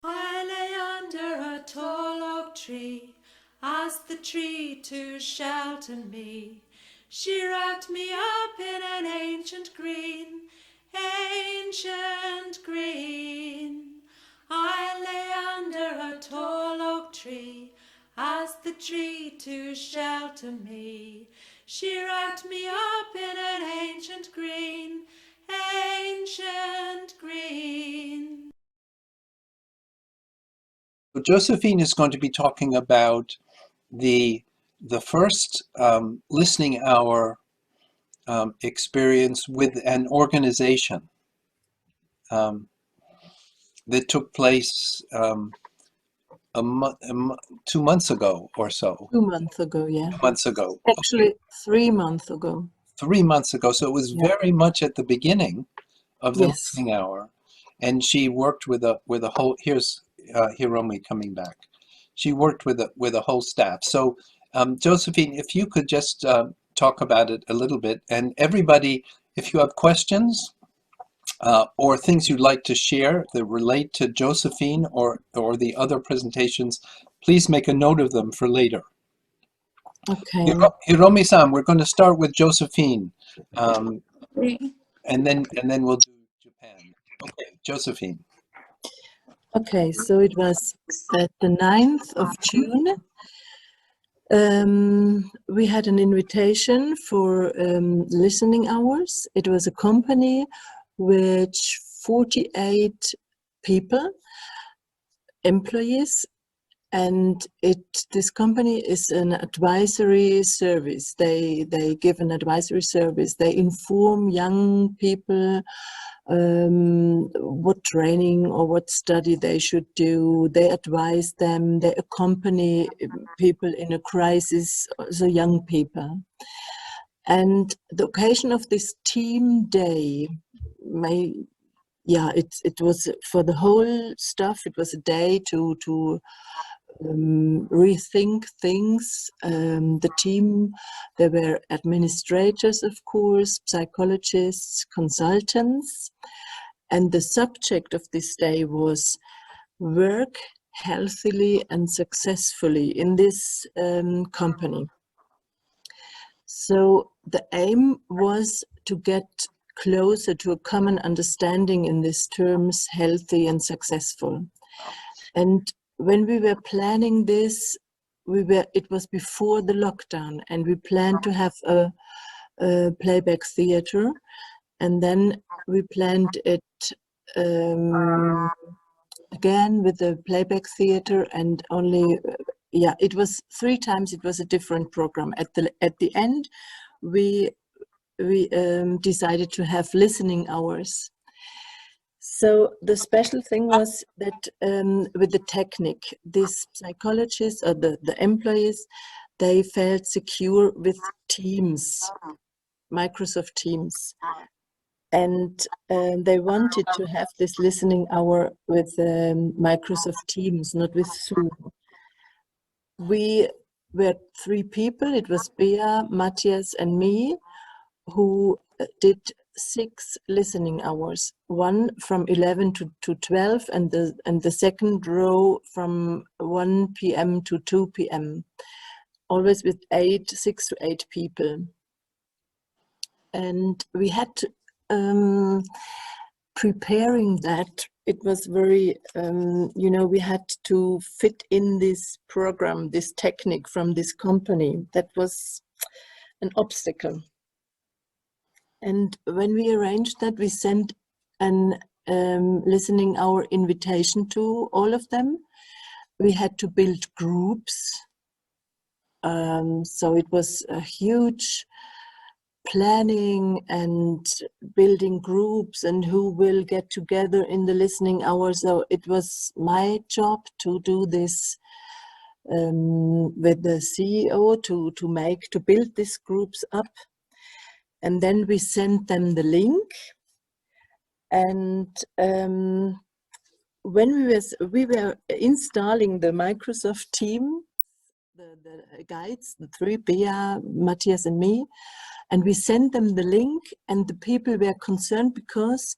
I lay under a tall oak tree, asked the tree to shelter me. She wrapped me up in an ancient green, ancient green. I lay under a tall oak tree, asked the tree to shelter me. She wrapped me up in an ancient green, ancient green. Josephine is going to be talking about the first listening hour experience with an organization um, that took place 2 months ago or so. 2 months ago, yeah. 2 months ago. Actually, 3 months ago. 3 months ago. So it was very much at the beginning of the Yes. listening hour, and she worked with a whole. Here's Hiromi coming back. She worked with a whole staff. So Josephine, if you could just talk about it a little bit, and everybody, if you have questions or things you'd like to share that relate to Josephine or the other presentations, please make a note of them for later. Okay. Hiromi-san, we're going to start with Josephine, and then we'll do Japan. Okay, Josephine. Okay, so it was at the 9th of June. We had an invitation for listening hours. It was a company which 48 people, employees, and this company is an advisory service. They give an advisory service. They inform young people what training or what study they should do. They advise them. They accompany people in a crisis, so young people. And the occasion of this team day, it was for the whole staff. It was a day to rethink things. The team, there were administrators, of course, psychologists, consultants, and the subject of this day was work healthily and successfully in this company. So the aim was to get closer to a common understanding in these terms, healthy and successful. And when we were planning this, it was before the lockdown, and we planned to have a playback theater, and then we planned it again with the playback theater, and only it was 3 times. It was a different program. At the end, we decided to have listening hours. So the special thing was that with the technique, these psychologists or the employees, they felt secure with Teams, Microsoft Teams. And they wanted to have this listening hour with Microsoft Teams, not with Zoom. We were 3 people. It was Bea, Matthias, and me, who did 6 listening hours, one from 11 to 12, and the second row from 1 p.m. to 2 p.m. Always with 6 to 8 people. And we had preparing that. It was very, we had to fit in this program, this technique from this company. That was an obstacle. And when we arranged that, we sent an listening hour invitation to all of them. We had to build groups. So it was a huge planning and building groups and who will get together in the listening hour. So it was my job to do this with the CEO to build these groups up. And then we sent them the link. And when we were installing the Microsoft team, the guides, the 3, Bea, Matthias, and me, and we sent them the link, and the people were concerned because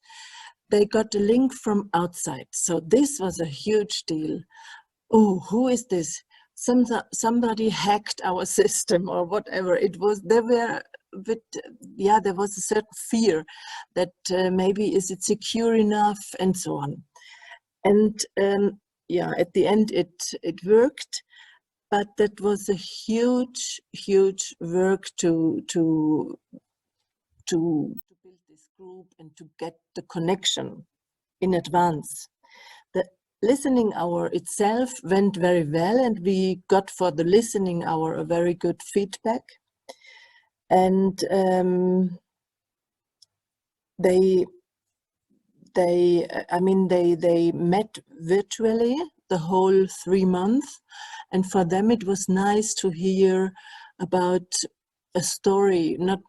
they got a link from outside. So this was a huge deal. Oh, who is this? Somebody hacked our system or whatever it was. There were, but yeah, there was a certain fear that maybe is it secure enough and so on. And yeah, at the end it worked, but that was a huge work to build this group and to get the connection in advance. The listening hour itself went very well, and we got for the listening hour a very good feedback. And they met virtually the whole 3 months, and for them it was nice to hear about a story, not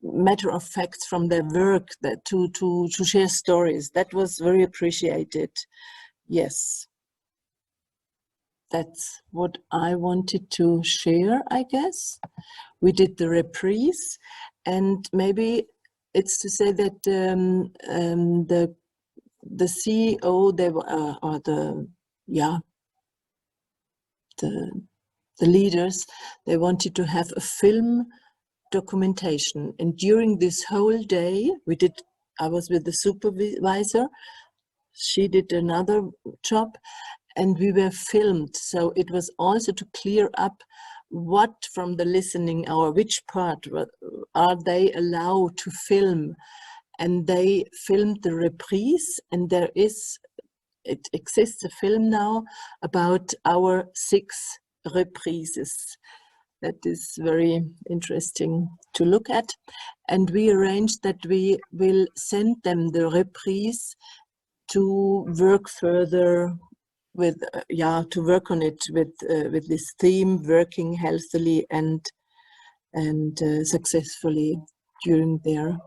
matter of facts from their work, that to share stories. That was very appreciated. Yes, that's what I wanted to share, I guess. We did the reprise, and maybe it's to say that the CEO, they were, or the leaders, they wanted to have a film documentation. And during this whole day, I was with the supervisor, she did another job, and we were filmed. So it was also to clear up what from the listening hour, which part are they allowed to film. And they filmed the reprise, and it exists a film now about our 6 reprises. That is very interesting to look at. And we arranged that we will send them the reprise to work further with, to work on it with this theme, working healthily and successfully during their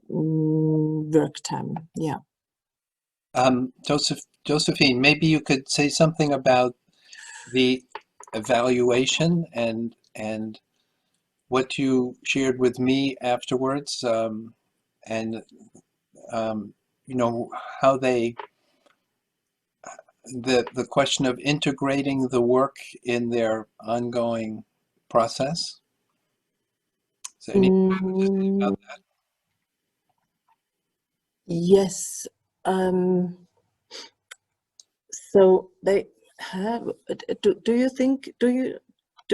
work time. Yeah. Josephine, maybe you could say something about the evaluation and what you shared with me afterwards, and how the question of integrating the work in their ongoing process. Is there anything you want to say about that? Yes. So they have. Do you think? Do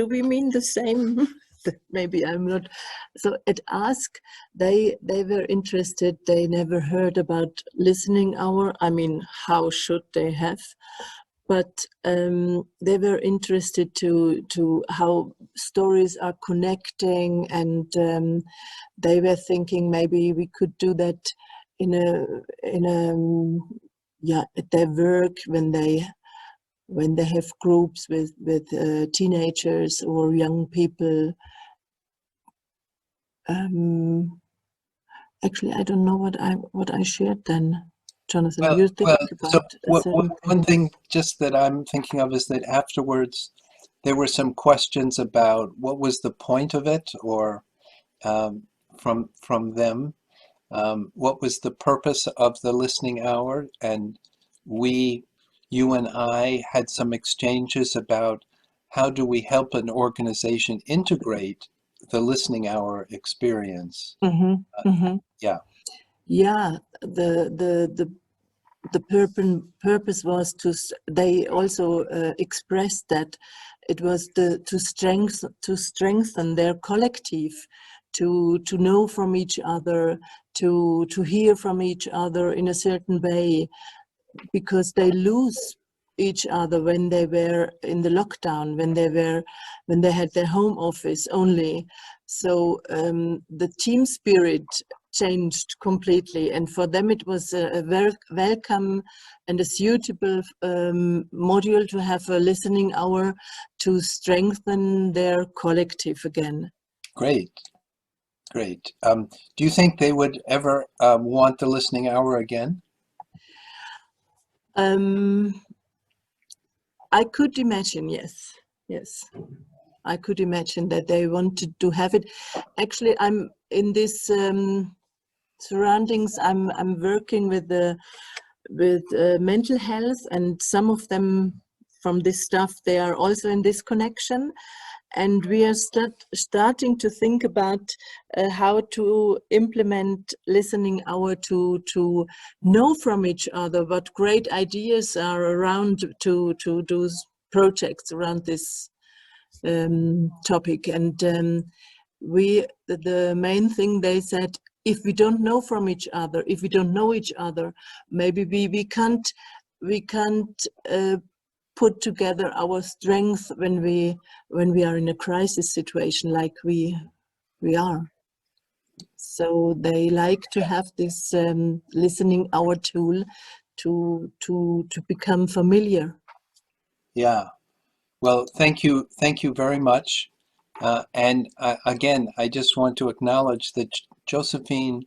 we mean the same? Maybe I'm not. So at Ask, they were interested. They never heard about listening hour. I mean, how should they have? But they were interested to how stories are connecting, and they were thinking maybe we could do that in a at their work when they have groups with teenagers or young people. Actually, I don't know what I shared then. Jonathan, you think so about a certain one thing? thing just that I'm thinking of is that afterwards there were some questions about what was the point of it, or from them, what was the purpose of the listening hour, and you and I had some exchanges about how do we help an organization integrate the listening hour experience. Mm-hmm, mm-hmm. Yeah. Yeah, the purpose was they also expressed that it was to strengthen their collective, to know from each other, to hear from each other in a certain way, because they lose each other when they were in the lockdown, when they had their home office only. So the team spirit changed completely, and for them it was a very welcome and a suitable module to have a listening hour to strengthen their collective again. Great. Do you think they would ever want the listening hour again? I could imagine, yes. I could imagine that they wanted to have it. Actually, I'm in this surroundings. I'm working with mental health, and some of them from this stuff, they are also in this connection. And we are starting to think about how to implement listening hour to know from each other what great ideas are around to do projects around this topic. And the main thing they said, if we don't know from each other, if we don't know each other, maybe we can't put together our strength when we are in a crisis situation like we are. So they like to have this listening hour tool to become familiar. Yeah. Well, thank you very much. And again, I just want to acknowledge that Josephine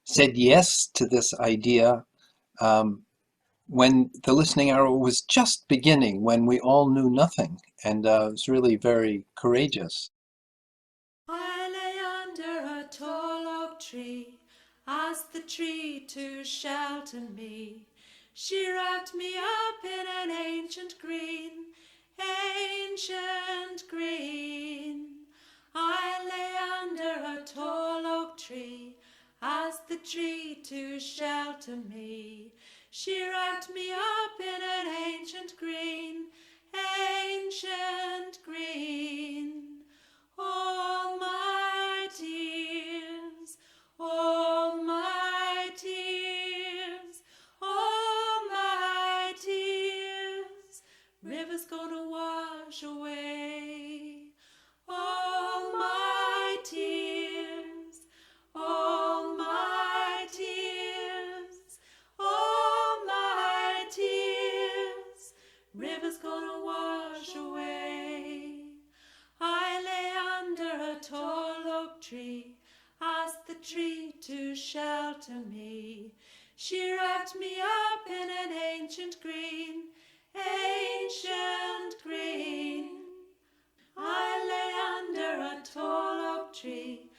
said yes to this idea when the listening hour was just beginning, when we all knew nothing, and it was really very courageous. I lay under a tall oak tree, asked the tree to shelter me. She wrapped me up in an ancient green, ancient green. I lay under a tall oak tree, asked the tree to shelter me. She wrapped me up in an ancient green, ancient green. All my tears, all my tears, all my tears, rivers gonna wash away. All my tears, all my tears, all my tears, rivers gonna wash away. I lay under a tall oak tree, asked the tree to shelter me. She wrapped me up in an ancient green, ancient green. I lay under a tall oak tree,